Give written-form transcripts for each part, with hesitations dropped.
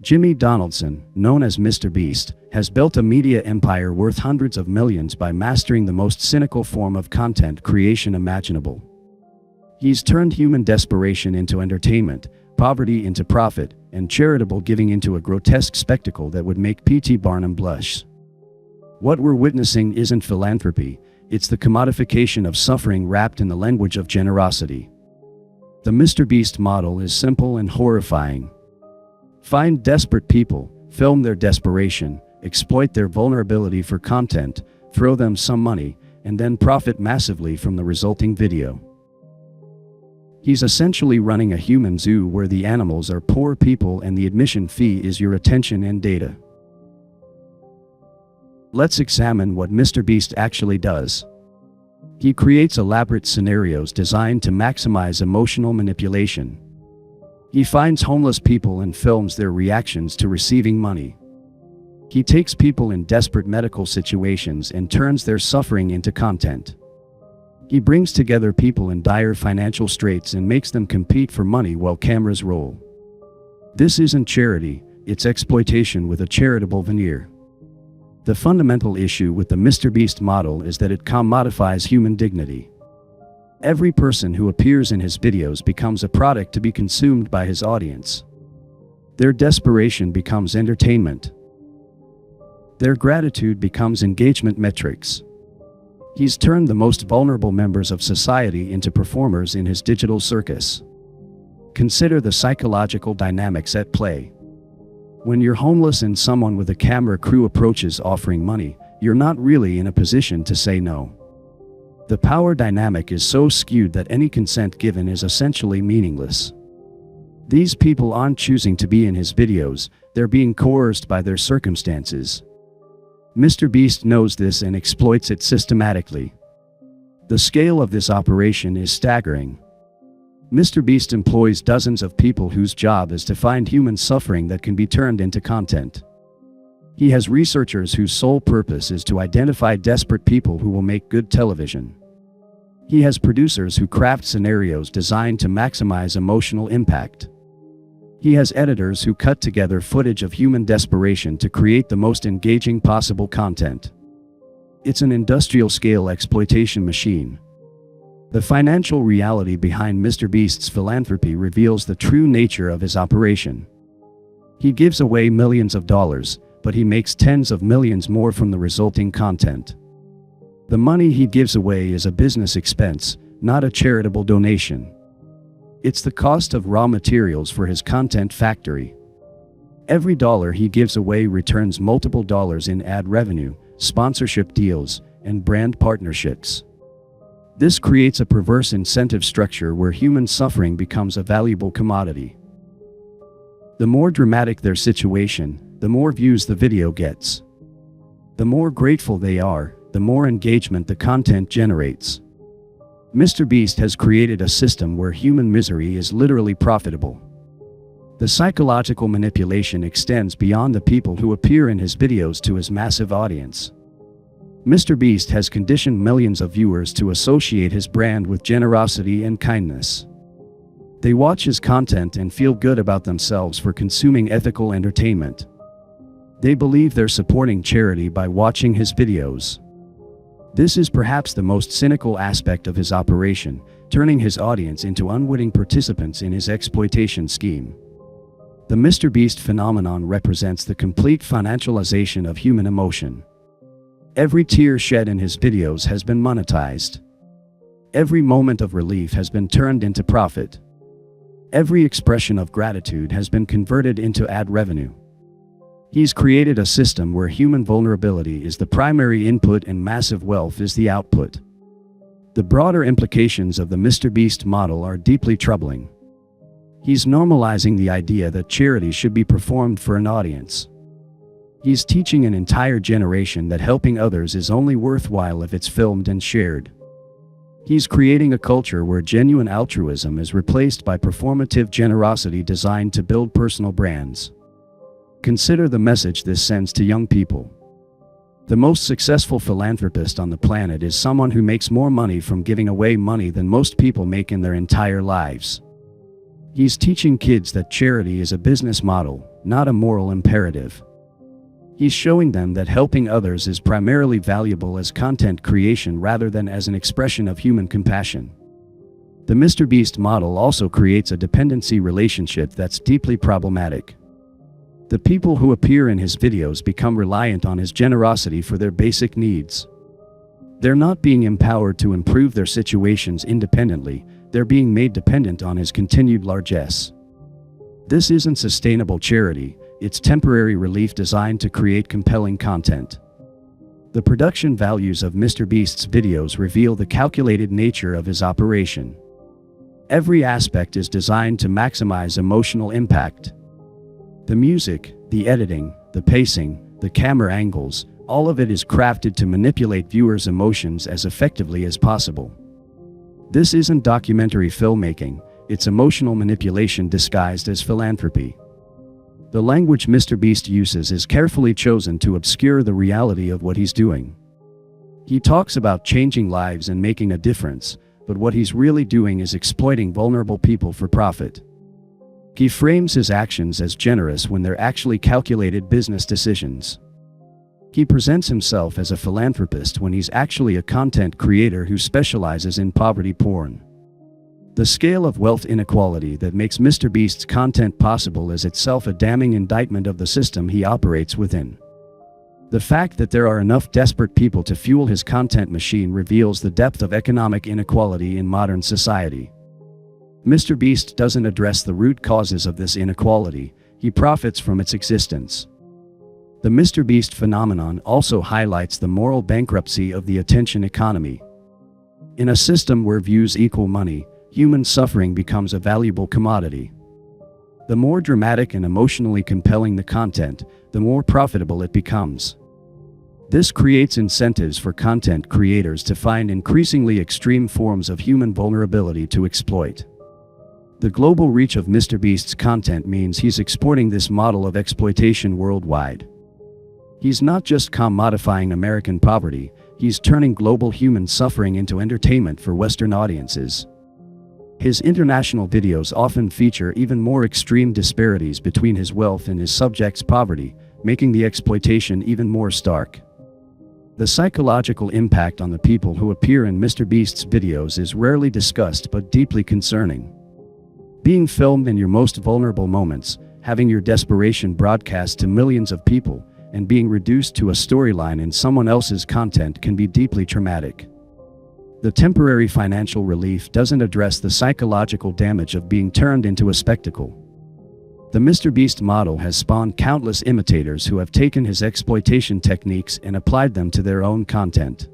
Jimmy Donaldson, known as MrBeast, has built a media empire worth hundreds of millions by mastering the most cynical form of content creation imaginable. He's turned human desperation into entertainment, poverty into profit, and charitable giving into a grotesque spectacle that would make P.T. Barnum blush. What we're witnessing isn't philanthropy, it's the commodification of suffering wrapped in the language of generosity. The MrBeast model is simple and horrifying. Find desperate people, film their desperation, exploit their vulnerability for content, throw them some money, and then profit massively from the resulting video. He's essentially running a human zoo where the animals are poor people and the admission fee is your attention and data. Let's examine what MrBeast actually does. He creates elaborate scenarios designed to maximize emotional manipulation. He finds homeless people and films their reactions to receiving money. He takes people in desperate medical situations and turns their suffering into content. He brings together people in dire financial straits and makes them compete for money while cameras roll. This isn't charity, it's exploitation with a charitable veneer. The fundamental issue with the MrBeast model is that it commodifies human dignity. Every person who appears in his videos becomes a product to be consumed by his audience. Their desperation becomes entertainment. Their gratitude becomes engagement metrics. He's turned the most vulnerable members of society into performers in his digital circus. Consider the psychological dynamics at play. When you're homeless and someone with a camera crew approaches offering money, you're not really in a position to say no. The power dynamic is so skewed that any consent given is essentially meaningless. These people aren't choosing to be in his videos, they're being coerced by their circumstances. MrBeast knows this and exploits it systematically. The scale of this operation is staggering. MrBeast employs dozens of people whose job is to find human suffering that can be turned into content. He has researchers whose sole purpose is to identify desperate people who will make good television. He has producers who craft scenarios designed to maximize emotional impact. He has editors who cut together footage of human desperation to create the most engaging possible content. It's an industrial-scale exploitation machine. The financial reality behind MrBeast's philanthropy reveals the true nature of his operation. He gives away millions of dollars, but he makes tens of millions more from the resulting content. The money he gives away is a business expense, not a charitable donation. It's the cost of raw materials for his content factory. Every dollar he gives away returns multiple dollars in ad revenue, sponsorship deals, and brand partnerships. This creates a perverse incentive structure where human suffering becomes a valuable commodity. The more dramatic their situation, the more views the video gets. The more grateful they are, the more engagement the content generates. MrBeast has created a system where human misery is literally profitable. The psychological manipulation extends beyond the people who appear in his videos to his massive audience. MrBeast has conditioned millions of viewers to associate his brand with generosity and kindness. They watch his content and feel good about themselves for consuming ethical entertainment. They believe they're supporting charity by watching his videos. This is perhaps the most cynical aspect of his operation, turning his audience into unwitting participants in his exploitation scheme. The MrBeast phenomenon represents the complete financialization of human emotion. Every tear shed in his videos has been monetized. Every moment of relief has been turned into profit. Every expression of gratitude has been converted into ad revenue. He's created a system where human vulnerability is the primary input and massive wealth is the output. The broader implications of the MrBeast model are deeply troubling. He's normalizing the idea that charity should be performed for an audience. He's teaching an entire generation that helping others is only worthwhile if it's filmed and shared. He's creating a culture where genuine altruism is replaced by performative generosity designed to build personal brands. Consider the message this sends to young people. The most successful philanthropist on the planet is someone who makes more money from giving away money than most people make in their entire lives. He's teaching kids that charity is a business model, not a moral imperative. He's showing them that helping others is primarily valuable as content creation rather than as an expression of human compassion. The MrBeast model also creates a dependency relationship that's deeply problematic. The people who appear in his videos become reliant on his generosity for their basic needs. They're not being empowered to improve their situations independently, they're being made dependent on his continued largesse. This isn't sustainable charity, it's temporary relief designed to create compelling content. The production values of MrBeast's videos reveal the calculated nature of his operation. Every aspect is designed to maximize emotional impact. The music, the editing, the pacing, the camera angles, all of it is crafted to manipulate viewers' emotions as effectively as possible. This isn't documentary filmmaking, it's emotional manipulation disguised as philanthropy. The language MrBeast uses is carefully chosen to obscure the reality of what he's doing. He talks about changing lives and making a difference, but what he's really doing is exploiting vulnerable people for profit. He frames his actions as generous when they're actually calculated business decisions. He presents himself as a philanthropist when he's actually a content creator who specializes in poverty porn. The scale of wealth inequality that makes MrBeast's content possible is itself a damning indictment of the system he operates within. The fact that there are enough desperate people to fuel his content machine reveals the depth of economic inequality in modern society. MrBeast doesn't address the root causes of this inequality, he profits from its existence. The MrBeast phenomenon also highlights the moral bankruptcy of the attention economy. In a system where views equal money, human suffering becomes a valuable commodity. The more dramatic and emotionally compelling the content, the more profitable it becomes. This creates incentives for content creators to find increasingly extreme forms of human vulnerability to exploit. The global reach of MrBeast's content means he's exporting this model of exploitation worldwide. He's not just commodifying American poverty, he's turning global human suffering into entertainment for Western audiences. His international videos often feature even more extreme disparities between his wealth and his subjects' poverty, making the exploitation even more stark. The psychological impact on the people who appear in MrBeast's videos is rarely discussed but deeply concerning. Being filmed in your most vulnerable moments, having your desperation broadcast to millions of people, and being reduced to a storyline in someone else's content can be deeply traumatic. The temporary financial relief doesn't address the psychological damage of being turned into a spectacle. The MrBeast model has spawned countless imitators who have taken his exploitation techniques and applied them to their own content.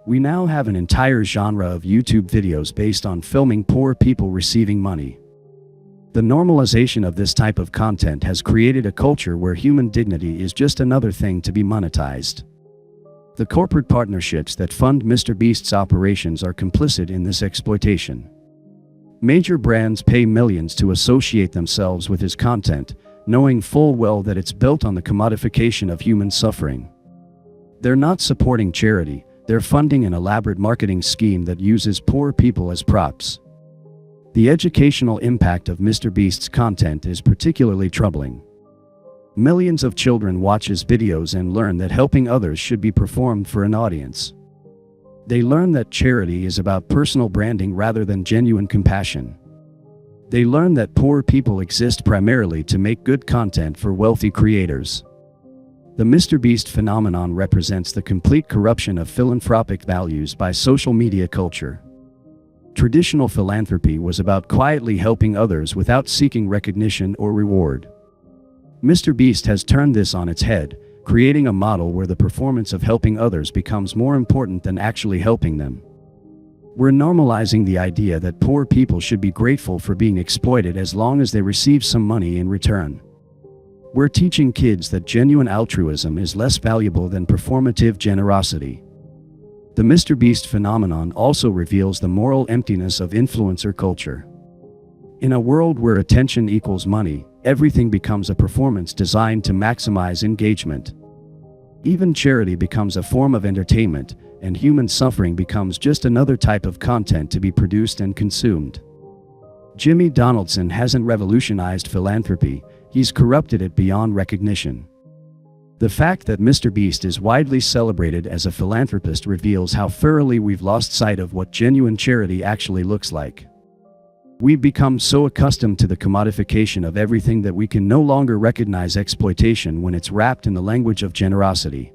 We now have an entire genre of YouTube videos based on filming poor people receiving money. The normalization of this type of content has created a culture where human dignity is just another thing to be monetized. The corporate partnerships that fund MrBeast's operations are complicit in this exploitation. Major brands pay millions to associate themselves with his content, knowing full well that it's built on the commodification of human suffering. They're not supporting charity, they're funding an elaborate marketing scheme that uses poor people as props. The educational impact of MrBeast's content is particularly troubling. Millions of children watch his videos and learn that helping others should be performed for an audience. They learn that charity is about personal branding rather than genuine compassion. They learn that poor people exist primarily to make good content for wealthy creators. The MrBeast phenomenon represents the complete corruption of philanthropic values by social media culture. Traditional philanthropy was about quietly helping others without seeking recognition or reward. MrBeast has turned this on its head, creating a model where the performance of helping others becomes more important than actually helping them. We're normalizing the idea that poor people should be grateful for being exploited as long as they receive some money in return. We're teaching kids that genuine altruism is less valuable than performative generosity. The MrBeast phenomenon also reveals the moral emptiness of influencer culture. In a world where attention equals money, everything becomes a performance designed to maximize engagement. Even charity becomes a form of entertainment, and human suffering becomes just another type of content to be produced and consumed. Jimmy Donaldson hasn't revolutionized philanthropy, He's corrupted it beyond recognition. The fact that MrBeast is widely celebrated as a philanthropist reveals how thoroughly we've lost sight of what genuine charity actually looks like. We've become so accustomed to the commodification of everything that we can no longer recognize exploitation when it's wrapped in the language of generosity.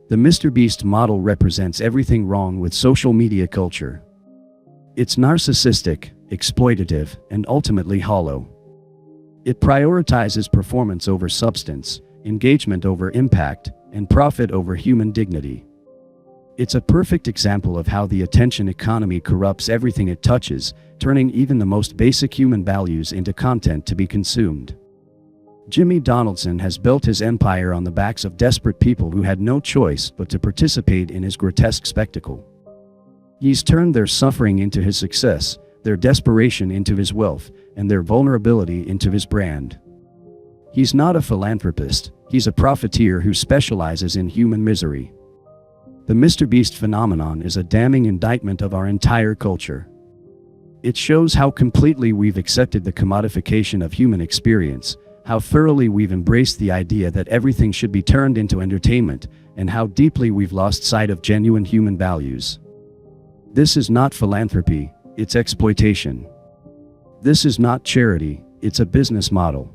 The MrBeast model represents everything wrong with social media culture. It's narcissistic, exploitative, and ultimately hollow. It prioritizes performance over substance, engagement over impact, and profit over human dignity. It's a perfect example of how the attention economy corrupts everything it touches, turning even the most basic human values into content to be consumed. Jimmy Donaldson has built his empire on the backs of desperate people who had no choice but to participate in his grotesque spectacle. He's turned their suffering into his success, their desperation into his wealth, and their vulnerability into his brand. He's not a philanthropist, he's a profiteer who specializes in human misery. The MrBeast phenomenon is a damning indictment of our entire culture. It shows how completely we've accepted the commodification of human experience, how thoroughly we've embraced the idea that everything should be turned into entertainment, and how deeply we've lost sight of genuine human values. This is not philanthropy, it's exploitation. This is not charity, it's a business model.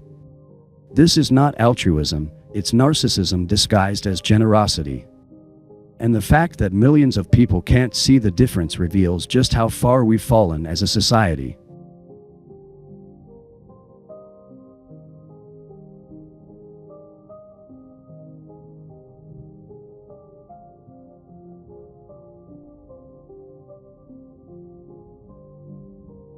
This is not altruism, it's narcissism disguised as generosity. And the fact that millions of people can't see the difference reveals just how far we've fallen as a society.